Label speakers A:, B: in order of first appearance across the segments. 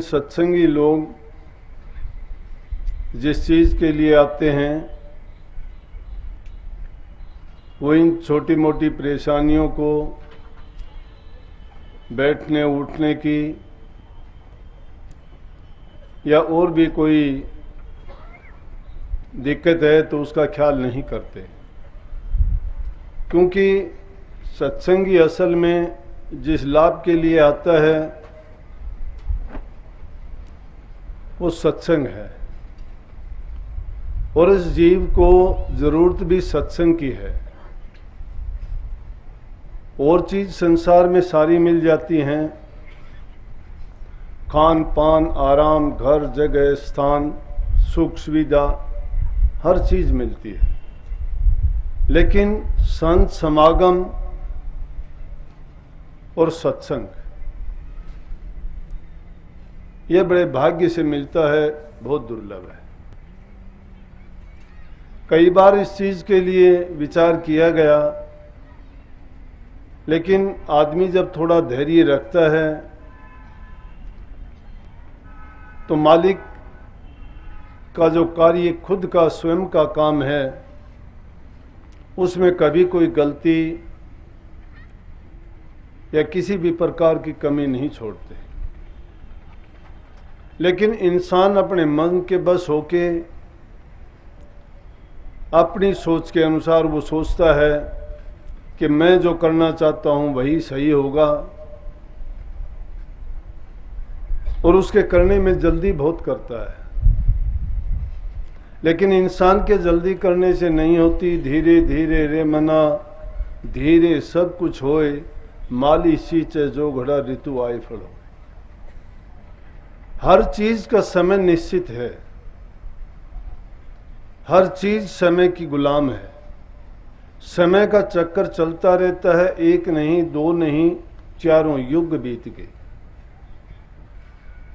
A: सत्संगी लोग जिस चीज़ के लिए आते हैं वो इन छोटी मोटी परेशानियों को, बैठने उठने की या और भी कोई दिक्कत है तो उसका ख्याल नहीं करते, क्योंकि सत्संगी असल में जिस लाभ के लिए आता है वो सत्संग है, और इस जीव को जरूरत भी सत्संग की है। और चीज संसार में सारी मिल जाती हैं, खान पान, आराम, घर, जगह, स्थान, सुख सुविधा, हर चीज मिलती है, लेकिन संत समागम और सत्संग यह बड़े भाग्य से मिलता है, बहुत दुर्लभ है। कई बार इस चीज के लिए विचार किया गया, लेकिन आदमी जब थोड़ा धैर्य रखता है तो मालिक का जो कार्य खुद का स्वयं का काम है उसमें कभी कोई गलती या किसी भी प्रकार की कमी नहीं छोड़ते। लेकिन इंसान अपने मन के बस होके अपनी सोच के अनुसार वो सोचता है कि मैं जो करना चाहता हूं वही सही होगा, और उसके करने में जल्दी बहुत करता है। लेकिन इंसान के जल्दी करने से नहीं होती। धीरे धीरे रे मना धीरे सब कुछ होए, माली सींचे जो घड़ा ऋतु आए फड़ो। हर चीज का समय निश्चित है, हर चीज समय की गुलाम है। समय का चक्कर चलता रहता है, एक नहीं, दो नहीं, चारों युग बीत गए,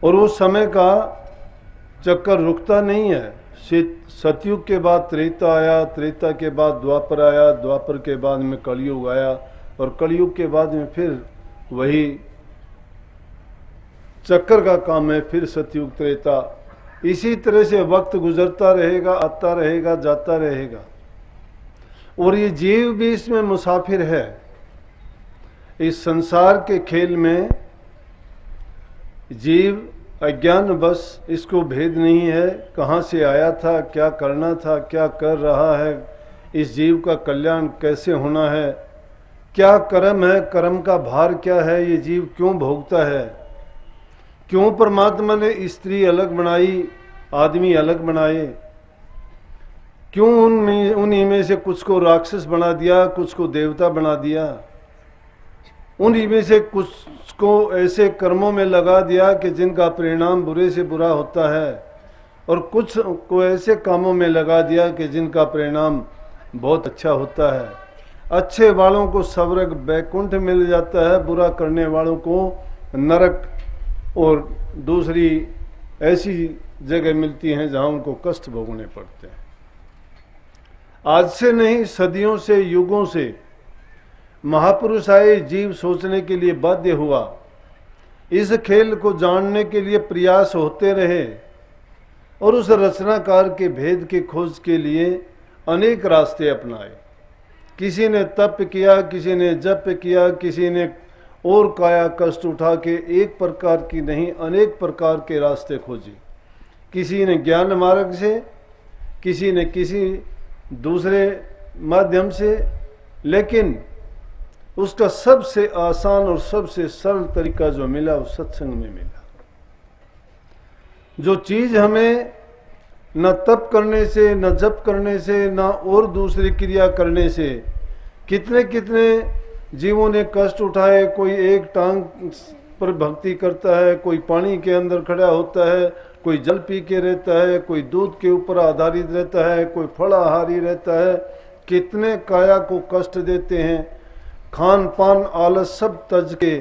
A: और वो समय का चक्कर रुकता नहीं है। सतयुग के बाद त्रेता आया, त्रेता के बाद द्वापर आया, द्वापर के बाद में कलयुग आया, और कलयुग के बाद में फिर वही चक्कर का काम है, फिर सतयुग, त्रेता। इसी तरह से वक्त गुजरता रहेगा, आता रहेगा, जाता रहेगा, और ये जीव भी इसमें मुसाफिर है। इस संसार के खेल में जीव अज्ञान बस, इसको भेद नहीं है कहाँ से आया था, क्या करना था, क्या कर रहा है, इस जीव का कल्याण कैसे होना है, क्या कर्म है, कर्म का भार क्या है, ये जीव क्यों भोगता है, क्यों परमात्मा ने स्त्री अलग बनाई, आदमी अलग बनाए, क्यों उन्हीं में से कुछ को राक्षस बना दिया, कुछ को देवता बना दिया, उन्हीं में से कुछ को ऐसे कर्मों में लगा दिया कि जिनका परिणाम बुरे से बुरा होता है, और कुछ को ऐसे कामों में लगा दिया कि जिनका परिणाम बहुत अच्छा होता है। अच्छे वालों को स्वर्ग बैकुंठ मिल जाता है, बुरा करने वालों को नरक और दूसरी ऐसी जगह मिलती हैं जहां उनको कष्ट भोगने पड़ते हैं। आज से नहीं, सदियों से, युगों से महापुरुष आए, जीव सोचने के लिए बाध्य हुआ, इस खेल को जानने के लिए प्रयास होते रहे, और उस रचनाकार के भेद की खोज के लिए अनेक रास्ते अपनाए। किसी ने तप किया, किसी ने जप किया, किसी ने और काया कष्ट उठा के एक प्रकार की नहीं अनेक प्रकार के रास्ते खोजे। किसी ने ज्ञान मार्ग से, किसी ने किसी दूसरे माध्यम से, लेकिन उसका सबसे आसान और सबसे सरल तरीका जो मिला वो सत्संग में मिला। जो चीज हमें न तप करने से, न जप करने से, न और दूसरी क्रिया करने से, कितने कितने जीवों ने कष्ट उठाए। कोई एक टांग पर भक्ति करता है, कोई पानी के अंदर खड़ा होता है, कोई जल पी के रहता है, कोई दूध के ऊपर आधारित रहता है, कोई फलाहारी रहता है। कितने काया को कष्ट देते हैं, खान पान आलस सब तज के,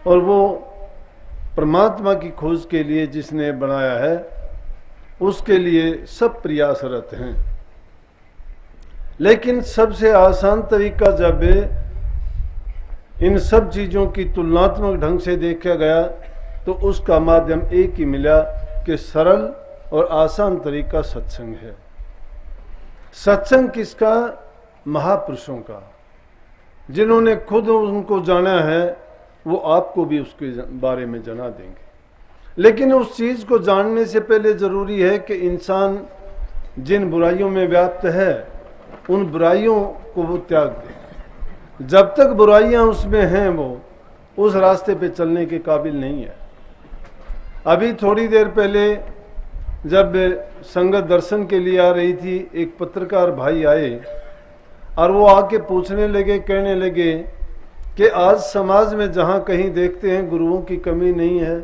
A: और वो परमात्मा की खोज के लिए जिसने बनाया है उसके लिए सब प्रयासरत हैं। लेकिन सबसे आसान तरीका जब इन सब चीजों की तुलनात्मक ढंग से देखा गया तो उसका माध्यम एक ही मिला कि सरल और आसान तरीका सत्संग है। सत्संग किसका? महापुरुषों का, जिन्होंने खुद उनको जाना है, वो आपको भी उसके बारे में जाना देंगे। लेकिन उस चीज को जानने से पहले जरूरी है कि इंसान जिन बुराइयों में व्याप्त है उन बुराइयों को वो त्याग दे। जब तक बुराइयां उसमें हैं वो उस रास्ते पे चलने के काबिल नहीं है। अभी थोड़ी देर पहले जब संगत दर्शन के लिए आ रही थी, एक पत्रकार भाई आए और वो आके पूछने लगे, कहने लगे कि आज समाज में जहां कहीं देखते हैं गुरुओं की कमी नहीं है,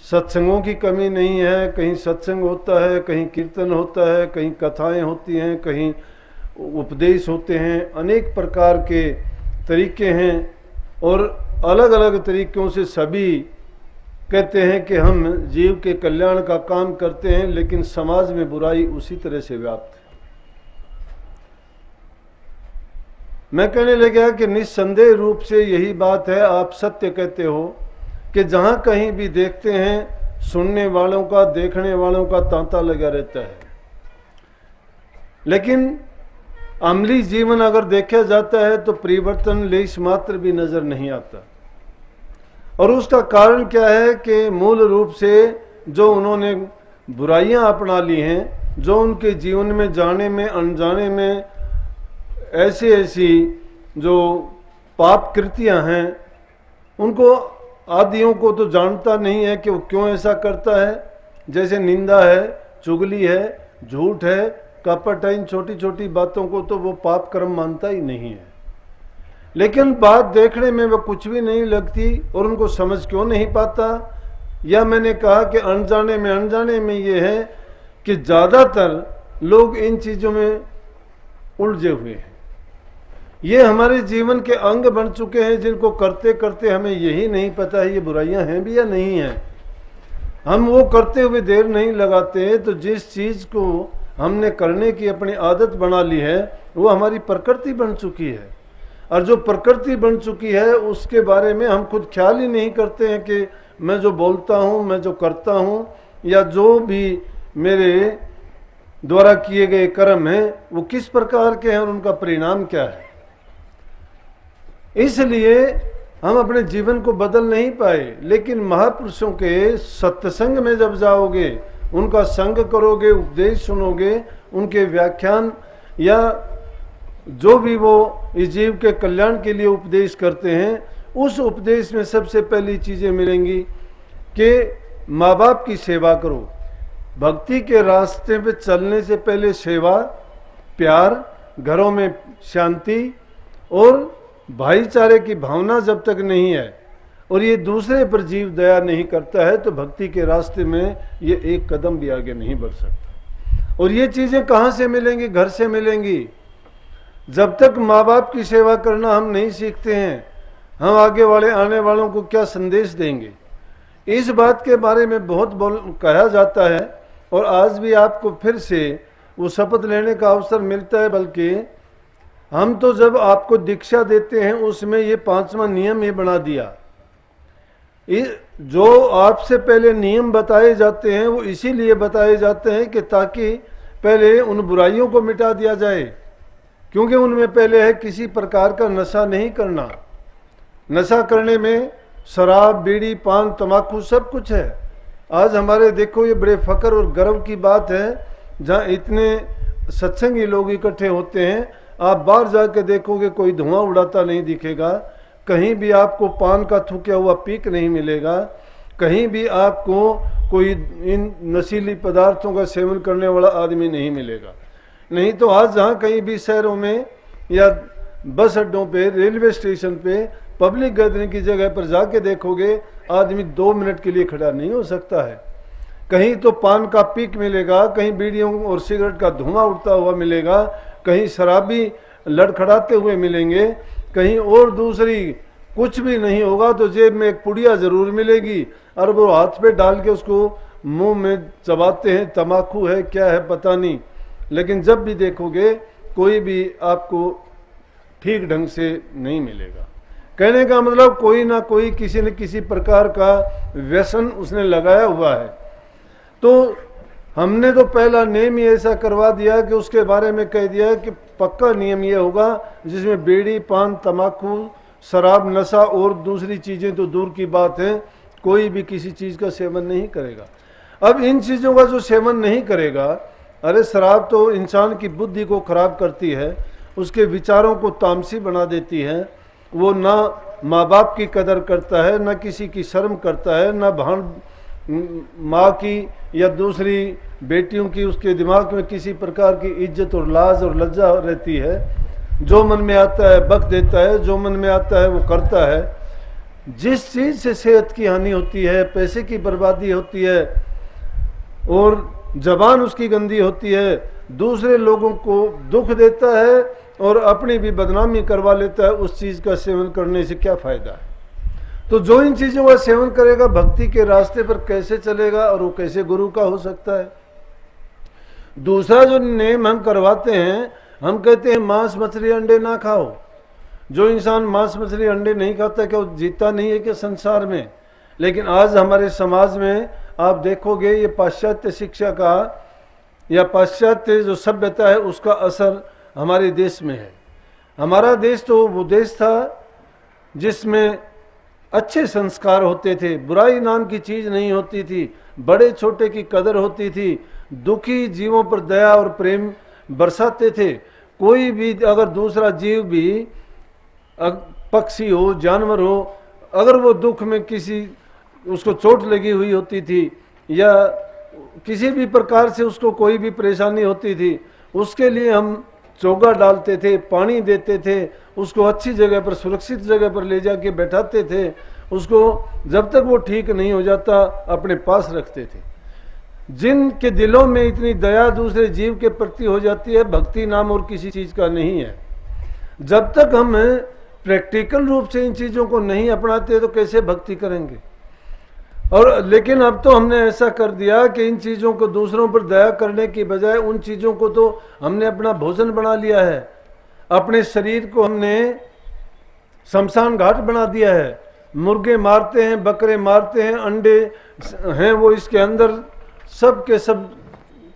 A: सत्संगों की कमी नहीं है, कहीं सत्संग होता है, कहीं कीर्तन होता है, कहीं कथाएं होती हैं, कहीं उपदेश होते हैं, अनेक प्रकार के तरीके हैं और अलग अलग तरीकों से सभी कहते हैं कि हम जीव के कल्याण का काम करते हैं, लेकिन समाज में बुराई उसी तरह से व्याप्त है। मैं कहने लगा कि निस्संदेह रूप से यही बात है, आप सत्य कहते हो कि जहां कहीं भी देखते हैं सुनने वालों का, देखने वालों का तांता लगा रहता है, लेकिन अमली जीवन अगर देखा जाता है तो परिवर्तन लेश मात्र भी नजर नहीं आता। और उसका कारण क्या है कि मूल रूप से जो उन्होंने बुराइयां अपना ली हैं, जो उनके जीवन में जाने में अनजाने में ऐसी ऐसी जो पाप कृतियां हैं, उनको आदियों को तो जानता नहीं है कि वो क्यों ऐसा करता है। जैसे निंदा है, चुगली है, झूठ है, कपट है, इन छोटी छोटी बातों को तो वो पाप कर्म मानता ही नहीं है। लेकिन बात देखने में वो कुछ भी नहीं लगती और उनको समझ क्यों नहीं पाता, या मैंने कहा कि अनजाने में ये है कि ज़्यादातर लोग इन चीज़ों में उलझे हुए हैं। ये हमारे जीवन के अंग बन चुके हैं, जिनको करते करते हमें यही नहीं पता है ये बुराइयां हैं भी या नहीं हैं। हम वो करते हुए देर नहीं लगाते, तो जिस चीज़ को हमने करने की अपनी आदत बना ली है वो हमारी प्रकृति बन चुकी है, और जो प्रकृति बन चुकी है उसके बारे में हम खुद ख्याल ही नहीं करते हैं कि मैं जो बोलता हूँ, मैं जो करता हूँ, या जो भी मेरे द्वारा किए गए कर्म हैं वो किस प्रकार के हैं और उनका परिणाम क्या है। इसलिए हम अपने जीवन को बदल नहीं पाए। लेकिन महापुरुषों के सत्संग में जब जाओगे, उनका संग करोगे, उपदेश सुनोगे, उनके व्याख्यान या जो भी वो इस जीव के कल्याण के लिए उपदेश करते हैं, उस उपदेश में सबसे पहली चीज़ें मिलेंगी कि माँ बाप की सेवा करो। भक्ति के रास्ते पे चलने से पहले सेवा, प्यार, घरों में शांति और भाईचारे की भावना जब तक नहीं है और ये दूसरे पर जीव दया नहीं करता है, तो भक्ति के रास्ते में ये एक कदम भी आगे नहीं बढ़ सकता। और ये चीज़ें कहाँ से मिलेंगी? घर से मिलेंगी। जब तक माँ बाप की सेवा करना हम नहीं सीखते हैं, हम आगे वाले आने वालों को क्या संदेश देंगे? इस बात के बारे में बहुत कहा जाता है और आज भी आपको फिर से वो शपथ लेने का अवसर मिलता है। बल्कि हम तो जब आपको दीक्षा देते हैं उसमें ये 5वां नियम ही बना दिया। जो आपसे पहले नियम बताए जाते हैं वो इसीलिए बताए जाते हैं कि ताकि पहले उन बुराइयों को मिटा दिया जाए, क्योंकि उनमें पहले है किसी प्रकार का नशा नहीं करना। नशा करने में शराब, बीड़ी, पान, तंबाकू सब कुछ है। आज हमारे देखो ये बड़े फक्र और गर्व की बात है, जहाँ इतने सत्संगी लोग इकट्ठे होते हैं, आप बाहर जाके देखोगे कोई धुआं उड़ाता नहीं दिखेगा, कहीं भी आपको पान का थूका हुआ पीक नहीं मिलेगा, कहीं भी आपको कोई इन नशीली पदार्थों का सेवन करने वाला आदमी नहीं मिलेगा। नहीं तो आज जहाँ कहीं भी शहरों में या बस अड्डों पे, रेलवे स्टेशन पे, पब्लिक गैदरिंग की जगह पर जाके देखोगे आदमी 2 मिनट के लिए खड़ा नहीं हो सकता है। कहीं तो पान का पीक मिलेगा, कहीं बीड़ियों और सिगरेट का धुआं उड़ता हुआ मिलेगा, कहीं शराबी लड़खड़ाते हुए मिलेंगे, कहीं और दूसरी कुछ भी नहीं होगा तो जेब में एक पुड़िया जरूर मिलेगी और वो हाथ पे डाल के उसको मुंह में चबाते हैं। तम्बाकू है क्या है पता नहीं, लेकिन जब भी देखोगे कोई भी आपको ठीक ढंग से नहीं मिलेगा। कहने का मतलब कोई ना कोई किसी न किसी प्रकार का व्यसन उसने लगाया हुआ है। तो हमने तो पहला नियम ही ऐसा करवा दिया कि उसके बारे में कह दिया कि पक्का नियम ये होगा जिसमें बीड़ी, पान, तम्बाकू, शराब, नशा और दूसरी चीज़ें तो दूर की बात है, कोई भी किसी चीज़ का सेवन नहीं करेगा। अब इन चीज़ों का जो सेवन नहीं करेगा, अरे शराब तो इंसान की बुद्धि को खराब करती है, उसके विचारों को तामसी बना देती है, वो ना माँ बाप की कदर करता है, ना किसी की शर्म करता है, ना भान माँ की या दूसरी बेटियों की उसके दिमाग में किसी प्रकार की इज्जत और लाज और लज्जा रहती है। जो मन में आता है बक देता है, जो मन में आता है वो करता है। जिस चीज़ से सेहत की हानि होती है, पैसे की बर्बादी होती है और जबान उसकी गंदी होती है, दूसरे लोगों को दुख देता है और अपनी भी बदनामी करवा लेता है, उस चीज़ का सेवन करने से क्या फ़ायदा है। तो जो इन चीज़ों का सेवन करेगा भक्ति के रास्ते पर कैसे चलेगा और वो कैसे गुरु का हो सकता है। दूसरा जो नियम हम करवाते हैं, हम कहते हैं मांस मछली अंडे ना खाओ। जो इंसान मांस मछली अंडे नहीं खाता क्या वो जीता नहीं है क्या संसार में। लेकिन आज हमारे समाज में आप देखोगे ये पाश्चात्य शिक्षा का या पाश्चात्य जो सभ्यता है उसका असर हमारे देश में है। हमारा देश तो वो देश था जिसमें अच्छे संस्कार होते थे, बुराई नाम की चीज़ नहीं होती थी, बड़े छोटे की कदर होती थी, दुखी जीवों पर दया और प्रेम बरसाते थे। कोई भी अगर दूसरा जीव भी पक्षी हो, जानवर हो, अगर वो दुख में किसी उसको चोट लगी हुई होती थी या किसी भी प्रकार से उसको कोई भी परेशानी होती थी, उसके लिए हम चोगा डालते थे, पानी देते थे, उसको अच्छी जगह पर, सुरक्षित जगह पर ले जाके बैठाते थे, उसको जब तक वो ठीक नहीं हो जाता अपने पास रखते थे। जिनके दिलों में इतनी दया दूसरे जीव के प्रति हो जाती है, भक्ति नाम और किसी चीज़ का नहीं है। जब तक हम प्रैक्टिकल रूप से इन चीज़ों को नहीं अपनाते तो कैसे भक्ति करेंगे। और लेकिन अब तो हमने ऐसा कर दिया कि इन चीज़ों को दूसरों पर दया करने की बजाय उन चीज़ों को तो हमने अपना भोजन बना लिया है। अपने शरीर को हमने शमशान घाट बना दिया है। मुर्गे मारते हैं, बकरे मारते हैं, अंडे हैं वो इसके अंदर सब के सब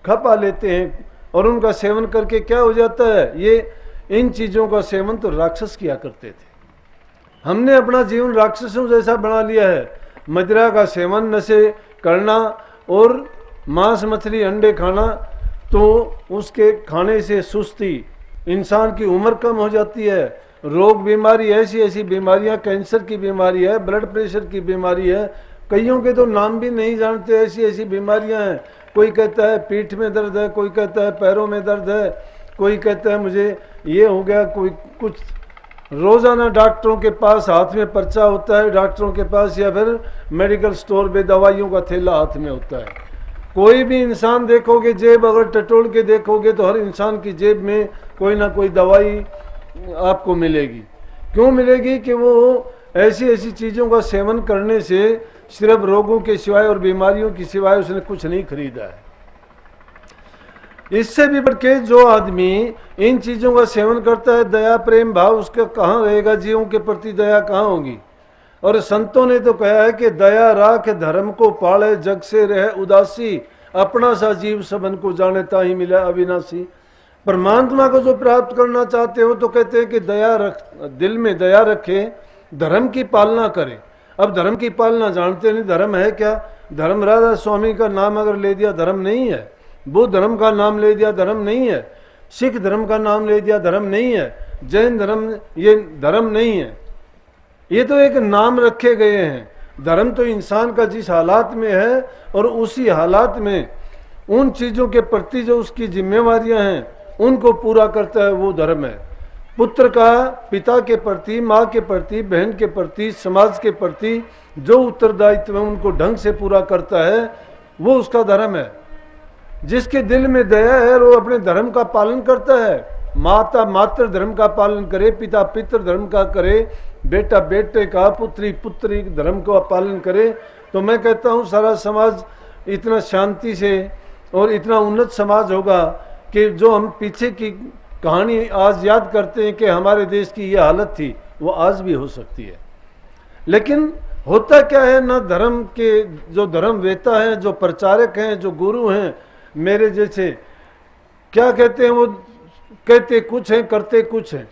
A: खपा लेते हैं और उनका सेवन करके क्या हो जाता है, ये इन चीज़ों का सेवन तो राक्षस किया करते थे। हमने अपना जीवन राक्षसों जैसा बना लिया है। मदिरा का सेवन, नशे करना और मांस मछली अंडे खाना, तो उसके खाने से सुस्ती, इंसान की उम्र कम हो जाती है, रोग बीमारी, ऐसी ऐसी बीमारियां, कैंसर की बीमारी है, ब्लड प्रेशर की बीमारी है, कईयों के तो नाम भी नहीं जानते, ऐसी ऐसी बीमारियां हैं। कोई कहता है पीठ में दर्द है, कोई कहता है पैरों में दर्द है, कोई कहता है मुझे ये हो गया, कोई कुछ। रोज़ाना डॉक्टरों के पास हाथ में पर्चा होता है, डॉक्टरों के पास या फिर मेडिकल स्टोर पे दवाइयों का थैला हाथ में होता है। कोई भी इंसान देखोगे, जेब अगर टटोल के देखोगे तो हर इंसान की जेब में कोई ना कोई दवाई आपको मिलेगी। क्यों मिलेगी कि वो ऐसी ऐसी चीज़ों का सेवन करने से सिर्फ रोगों के सिवाय और बीमारियों की सिवाय उसने कुछ नहीं खरीदा है। इससे भी बढ़ के जो आदमी इन चीज़ों का सेवन करता है, दया प्रेम भाव उसका कहाँ रहेगा, जीवों के प्रति दया कहाँ होगी। और संतों ने तो कहा है कि दया राख धर्म को पाले, जग से रहे उदासी, अपना सा जीव सबन को जाने ताही मिला अविनाशी। परमात्मा को जो प्राप्त करना चाहते हो तो कहते हैं कि दया रख, दिल में दया रखे, धर्म की पालना करे। अब धर्म की पालना जानते नहीं, धर्म है क्या। धर्म राधा स्वामी का नाम अगर ले दिया धर्म नहीं है, बुद्ध धर्म का नाम ले दिया धर्म नहीं है, सिख धर्म का नाम ले दिया धर्म नहीं है, जैन धर्म ये धर्म नहीं है। ये तो एक नाम रखे गए हैं। धर्म तो इंसान का जिस हालात में है और उसी हालात में उन चीज़ों के प्रति जो उसकी जिम्मेवारियां हैं उनको पूरा करता है, वो धर्म है। पुत्र का पिता के प्रति, माँ के प्रति, बहन के प्रति, समाज के प्रति जो उत्तरदायित्व है उनको ढंग से पूरा करता है, वो उसका धर्म है। जिसके दिल में दया है वो अपने धर्म का पालन करता है। माता मातृ धर्म का पालन करे, पिता पितृ धर्म का करे, बेटा बेटे का, पुत्री पुत्री धर्म का पालन करे। तो मैं कहता हूँ सारा समाज इतना शांति से और इतना उन्नत समाज होगा कि जो हम पीछे की कहानी आज याद करते हैं कि हमारे देश की ये हालत थी, वो आज भी हो सकती है। लेकिन होता क्या है ना, धर्म के जो धर्मवेता हैं, जो प्रचारक हैं, जो गुरु हैं मेरे जैसे, क्या कहते हैं, वो कहते कुछ हैं करते कुछ हैं।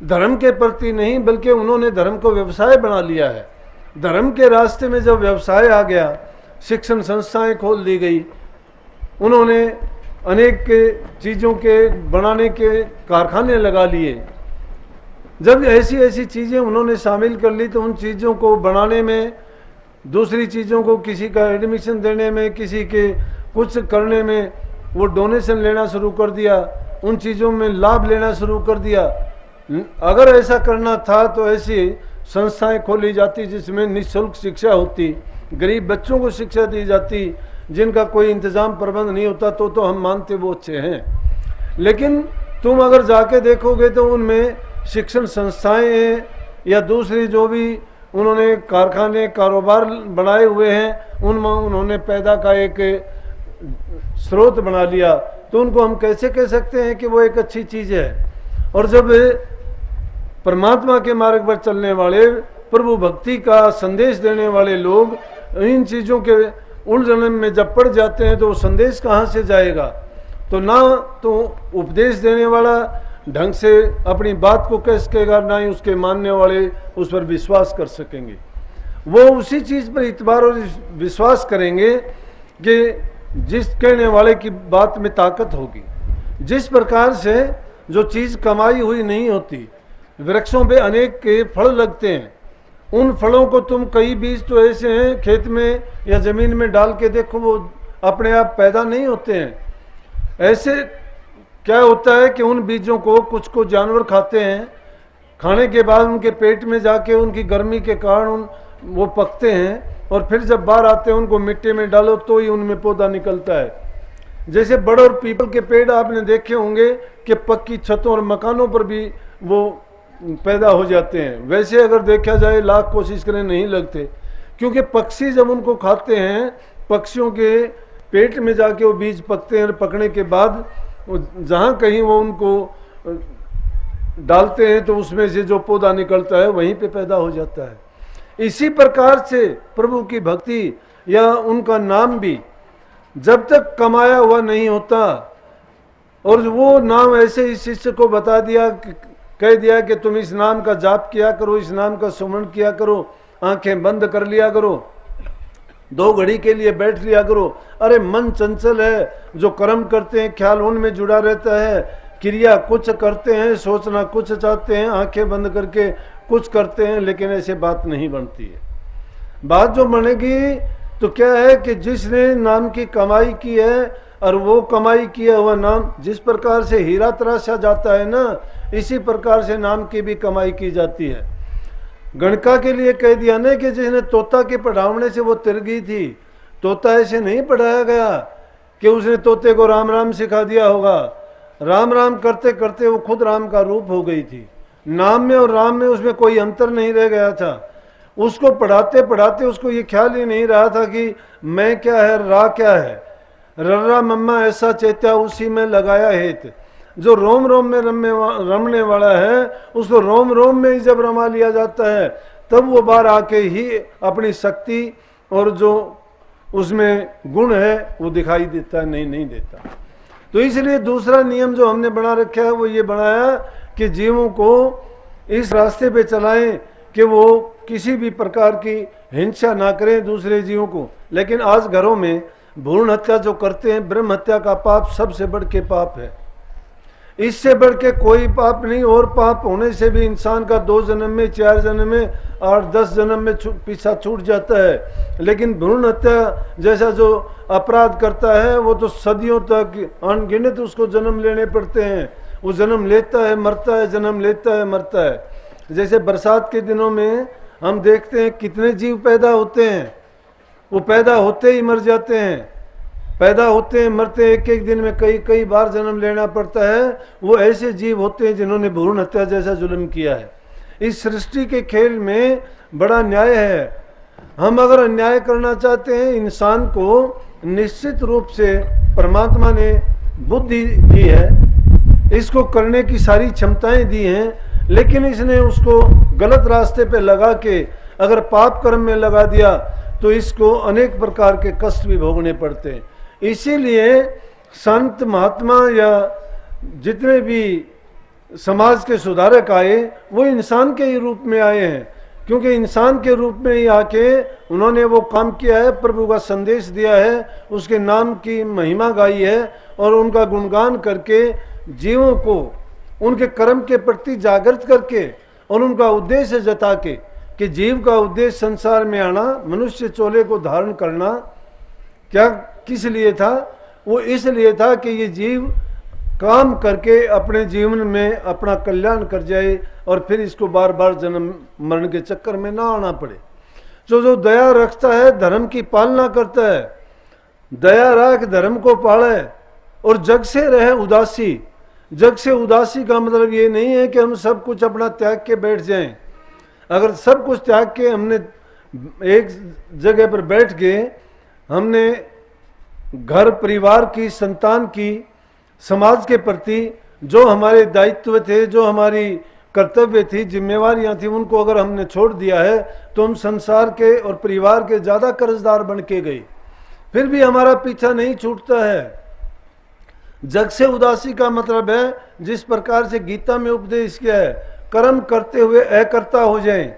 A: धर्म के प्रति नहीं, बल्कि उन्होंने धर्म को व्यवसाय बना लिया है। धर्म के रास्ते में जब व्यवसाय आ गया, शिक्षण संस्थाएं खोल दी गई, उन्होंने अनेक चीज़ों के बनाने के कारखाने लगा लिए। जब ऐसी ऐसी चीज़ें उन्होंने शामिल कर ली तो उन चीज़ों को बनाने में, दूसरी चीज़ों को किसी का एडमिशन देने में, किसी के कुछ करने में वो डोनेशन लेना शुरू कर दिया, उन चीज़ों में लाभ लेना शुरू कर दिया। अगर ऐसा करना था तो ऐसी संस्थाएं खोली जाती जिसमें निःशुल्क शिक्षा होती, गरीब बच्चों को शिक्षा दी जाती, जिनका कोई इंतज़ाम प्रबंध नहीं होता तो हम मानते वो अच्छे हैं। लेकिन तुम अगर जाके देखोगे तो उनमें शिक्षण संस्थाएं हैं या दूसरी जो भी उन्होंने कारखाने कारोबार बनाए हुए हैं, उनमें उन्होंने पैदा का एक स्रोत बना लिया, तो उनको हम कैसे कह सकते हैं कि वो एक अच्छी चीज़ है। और जब परमात्मा के मार्ग पर चलने वाले, प्रभु भक्ति का संदेश देने वाले लोग इन चीज़ों के उलझन में जब पड़ जाते हैं तो वो संदेश कहाँ से जाएगा। तो ना तो उपदेश देने वाला ढंग से अपनी बात को कह सकेगा, ना ही उसके मानने वाले उस पर विश्वास कर सकेंगे। वो उसी चीज़ पर इतबार और विश्वास करेंगे कि जिस कहने वाले की बात में ताकत होगी। जिस प्रकार से जो चीज़ कमाई हुई नहीं होती, वृक्षों पे अनेक के फल लगते हैं, उन फलों को तुम कई बीज तो ऐसे हैं खेत में या ज़मीन में डाल के देखो, वो अपने आप पैदा नहीं होते हैं। ऐसे क्या होता है कि उन बीजों को कुछ को जानवर खाते हैं, खाने के बाद उनके पेट में जाके उनकी गर्मी के कारण वो पकते हैं, और फिर जब बाहर आते हैं उनको मिट्टी में डालो तो ही उनमें पौधा निकलता है। जैसे बड़ और पीपल के पेड़ आपने देखे होंगे कि पक्की छतों और मकानों पर भी वो पैदा हो जाते हैं, वैसे अगर देखा जाए लाख कोशिश करें नहीं लगते, क्योंकि पक्षी जब उनको खाते हैं, पक्षियों के पेट में जाके वो बीज पकते हैं, और पकने के बाद जहाँ कहीं वो उनको डालते हैं तो उसमें से जो पौधा निकलता है वहीं पे पैदा हो जाता है। इसी प्रकार से प्रभु की भक्ति या उनका नाम भी जब तक कमाया हुआ नहीं होता, और वो नाम ऐसे इस शिष्य को बता दिया, कह दिया कि तुम इस नाम का जाप किया करो, इस नाम का सुमरण किया करो, आंखें बंद कर लिया करो, 2 घड़ी के लिए बैठ लिया करो। अरे मन चंचल है, जो कर्म करते हैं ख्याल उनमें जुड़ा रहता है, क्रिया कुछ करते हैं, सोचना कुछ चाहते हैं, आंखें बंद करके कुछ करते हैं, लेकिन ऐसे बात नहीं बनती है। बात जो बनेगी तो क्या है कि जिसने नाम की कमाई की है, और वो कमाई किया हुआ नाम, जिस प्रकार से हीरा तराशा जाता है ना, इसी प्रकार से नाम की भी कमाई की जाती है। गणका के लिए कह दिया ना कि जिसने तोता के पढ़ावने से वो तिर गई थी, तोता ऐसे नहीं पढ़ाया गया कि उसने तोते को राम राम सिखा दिया होगा। राम राम करते करते वो खुद राम का रूप हो गई थी। नाम में और राम में उसमें कोई अंतर नहीं रह गया था। उसको पढ़ाते पढ़ाते उसको ये ख्याल ही नहीं रहा था कि मैं क्या है, रा क्या है, रर्रा मम्मा ऐसा चेत्या उसी में लगाया हेत। जो रोम रोम में रमने वाला है, उसको रोम रोम में ही जब रमा लिया जाता है, तब वो बाहर आके ही अपनी शक्ति और जो उसमें गुण है वो दिखाई देता है, नहीं देता। तो इसलिए दूसरा नियम जो हमने बना रखा है वो ये बनाया कि जीवों को इस रास्ते पे चलाएं कि वो किसी भी प्रकार की हिंसा ना करें दूसरे जीवों को। लेकिन आज घरों में भ्रूण हत्या जो करते हैं, ब्रह्म हत्या का पाप सबसे बढ़ के पाप है। इससे बढ़ के कोई पाप नहीं, और पाप होने से भी इंसान का 2 जन्म में, 4 जन्म में, 8-10 जन्म में पीछा छूट जाता है। लेकिन भ्रूण हत्या जैसा जो अपराध करता है वो तो सदियों तक अनगिनत उसको जन्म लेने पड़ते हैं। वो जन्म लेता है, मरता है, जन्म लेता है, मरता है। जैसे बरसात के दिनों में हम देखते हैं कितने जीव पैदा होते हैं, वो पैदा होते ही मर जाते हैं, पैदा होते हैं मरते हैं, एक दिन में कई बार जन्म लेना पड़ता है। वो ऐसे जीव होते हैं जिन्होंने भ्रूण हत्या जैसा जुल्म किया है। इस सृष्टि के खेल में बड़ा न्याय है। हम अगर अन्याय करना चाहते हैं, इंसान को निश्चित रूप से परमात्मा ने बुद्धि दी है, इसको करने की सारी क्षमताएं दी हैं, लेकिन इसने उसको गलत रास्ते पे लगा के अगर पाप कर्म में लगा दिया तो इसको अनेक प्रकार के कष्ट भी भोगने पड़ते हैं। इसीलिए संत महात्मा या जितने भी समाज के सुधारक आए वो इंसान के ही रूप में आए हैं, क्योंकि इंसान के रूप में ही आके उन्होंने वो काम किया है, प्रभु का संदेश दिया है, उसके नाम की महिमा गाई है और उनका गुणगान करके जीवों को उनके कर्म के प्रति जागृत करके और उनका उद्देश्य जता के कि जीव का उद्देश्य संसार में आना, मनुष्य चोले को धारण करना क्या किस लिए था? वो इसलिए था कि ये जीव काम करके अपने जीवन में अपना कल्याण कर जाए और फिर इसको बार बार जन्म मरण के चक्कर में ना आना पड़े। जो दया रखता है, धर्म की पालना करता है, दया रख धर्म को पाले और जग से रहे उदासी। जग से उदासी का मतलब ये नहीं है कि हम सब कुछ अपना त्याग के बैठ जाएं। अगर सब कुछ त्याग के हमने एक जगह पर बैठ के हमने घर परिवार की, संतान की, समाज के प्रति जो हमारे दायित्व थे, जो हमारी कर्तव्य थी, जिम्मेवारियां थी, उनको अगर हमने छोड़ दिया है तो हम संसार के और परिवार के ज़्यादा कर्जदार बन के गए। फिर भी हमारा पीछा नहीं छूटता है। जग से उदासी का मतलब है जिस प्रकार से गीता में उपदेश किया है, कर्म करते हुए अकर्ता हो जाएं।